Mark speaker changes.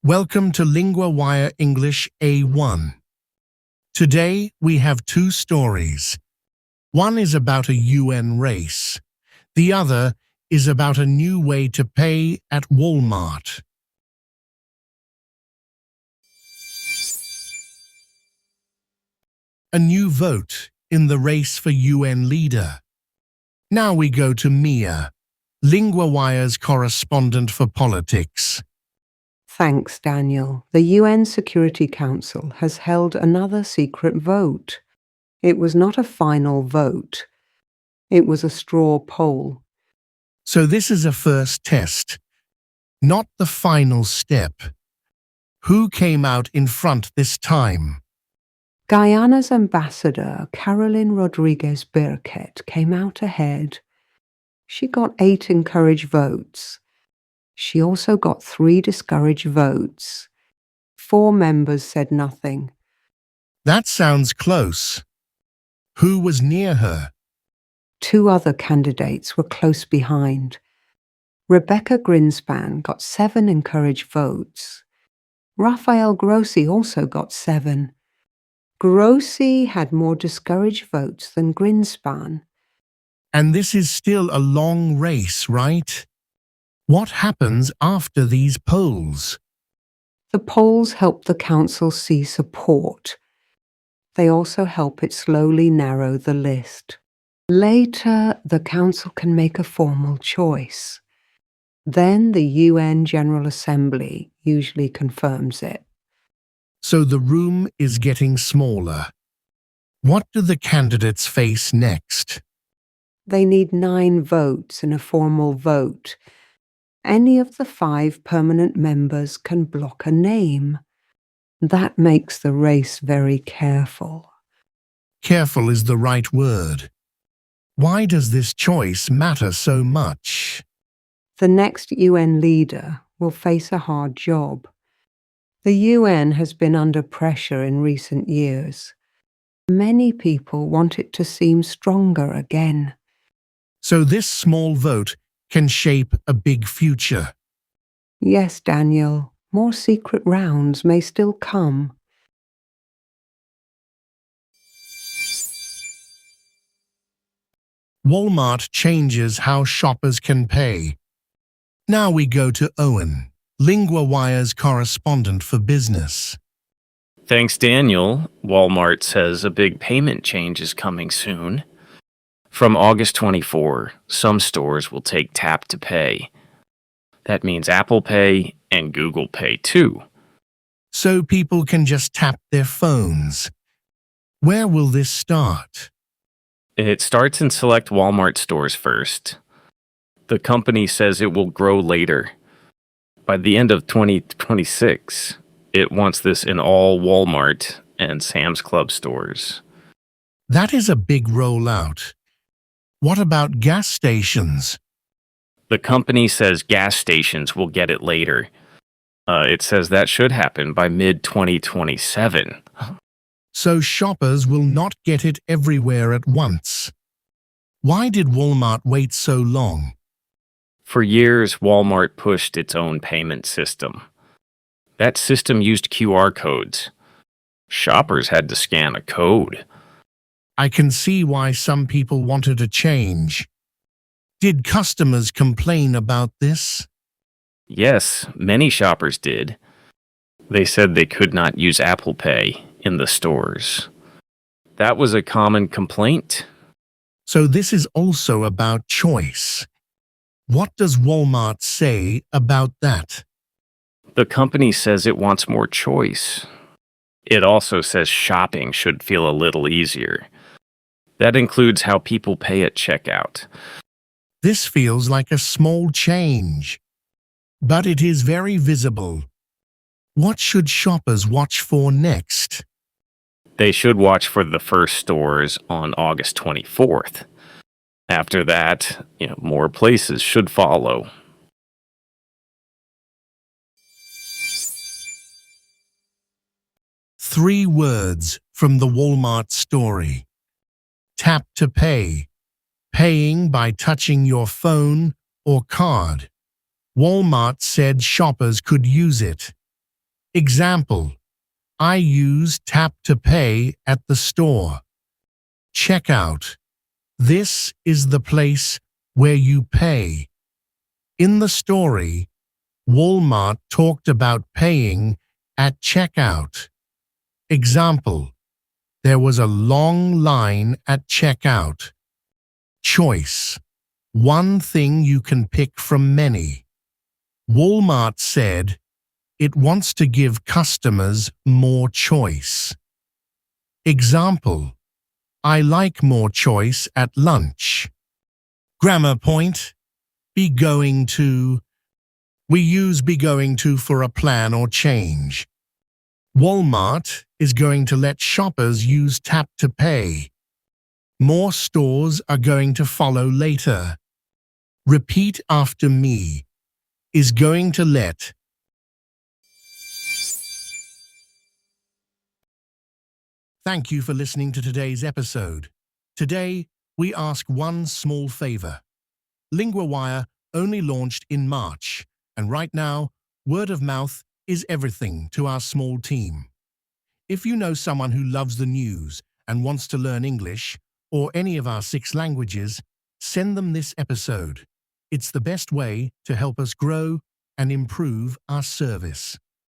Speaker 1: Welcome to LinguaWire English A1. Today we have two stories. One is about a UN race. The other is about a new way to pay at Walmart. A new vote in the race for UN leader. Now we go to Mia, LinguaWire's correspondent for politics.
Speaker 2: Thanks, Daniel. The UN Security Council has held another secret vote. It was not a final vote. It was a straw poll.
Speaker 1: So this is a first test, not the final step. Who came out in front this time?
Speaker 2: Guyana's ambassador, Rodrigues Birkett, came out ahead. She got 8 encouraged votes. She also got 3 discouraged votes. 4 members said nothing.
Speaker 1: That sounds close. Who was near her?
Speaker 2: 2 other candidates were close behind. Rebecca Greenspan got 7 encouraged votes. Rafael Grossi also got 7. Grossi had more discouraged votes than Greenspan.
Speaker 1: And this is still a long race, right? What happens after these polls?
Speaker 2: The polls help the council see support. They also help it slowly narrow the list. Later, the council can make a formal choice. Then the UN General Assembly usually confirms it.
Speaker 1: So the room is getting smaller. What do the candidates face next?
Speaker 2: They need 9 votes in a formal vote. Any of the 5 permanent members can block a name. That makes the race very careful.
Speaker 1: Careful is the right word. Why does this choice matter so much?
Speaker 2: The next UN leader will face a hard job. The UN has been under pressure in recent years. Many people want it to seem stronger again.
Speaker 1: So this small vote can shape a big future.
Speaker 2: Yes, Daniel, more secret rounds may still come.
Speaker 1: Walmart changes how shoppers can pay. Now we go to Owen, LinguaWire's correspondent for business.
Speaker 3: Thanks, Daniel. Walmart says a big payment change is coming soon. From August 24, some stores will take Tap to Pay. That means Apple Pay and Google Pay too.
Speaker 1: So people can just tap their phones. Where will this start?
Speaker 3: It starts in select Walmart stores first. The company says it will grow later. By the end of 2026, it wants this in all Walmart and Sam's Club stores.
Speaker 1: That is a big rollout. What about gas stations?
Speaker 3: The company says gas stations will get it later. It says that should happen by mid-2027.
Speaker 1: So shoppers will not get it everywhere at once. Why did Walmart wait so long?
Speaker 3: For years, Walmart pushed its own payment system. That system used QR codes. Shoppers had to scan a code.
Speaker 1: I can see why some people wanted a change. Did customers complain about this?
Speaker 3: Yes, many shoppers did. They said they could not use Apple Pay in the stores. That was a common complaint.
Speaker 1: So this is also about choice. What does Walmart say about that?
Speaker 3: The company says it wants more choice. It also says shopping should feel a little easier. That includes how people pay at checkout.
Speaker 1: This feels like a small change, but it is very visible. What should shoppers watch for next?
Speaker 3: They should watch for the first stores on August 24th. After that, more places should follow.
Speaker 1: Three words from the Walmart story. Tap to pay, paying by touching your phone or card. Walmart said shoppers could use it. Example: I use tap to pay at the store. Checkout: this is the place where you pay. In the story, Walmart talked about paying at checkout. Example: there was a long line at checkout. Choice: one thing you can pick from many. Walmart said it wants to give customers more choice. Example: I like more choice at lunch. Grammar point: be going to. We use be going to for a plan or change. Walmart is going to let shoppers use tap to pay. More stores are going to follow later. Repeat after me: is going to let. Thank you for listening to today's episode. Today, we ask one small favor. LinguaWire only launched in March, and right now, word of mouth is everything to our small team. If you know someone who loves the news and wants to learn English, or any of our 6 languages, send them this episode. It's the best way to help us grow and improve our service.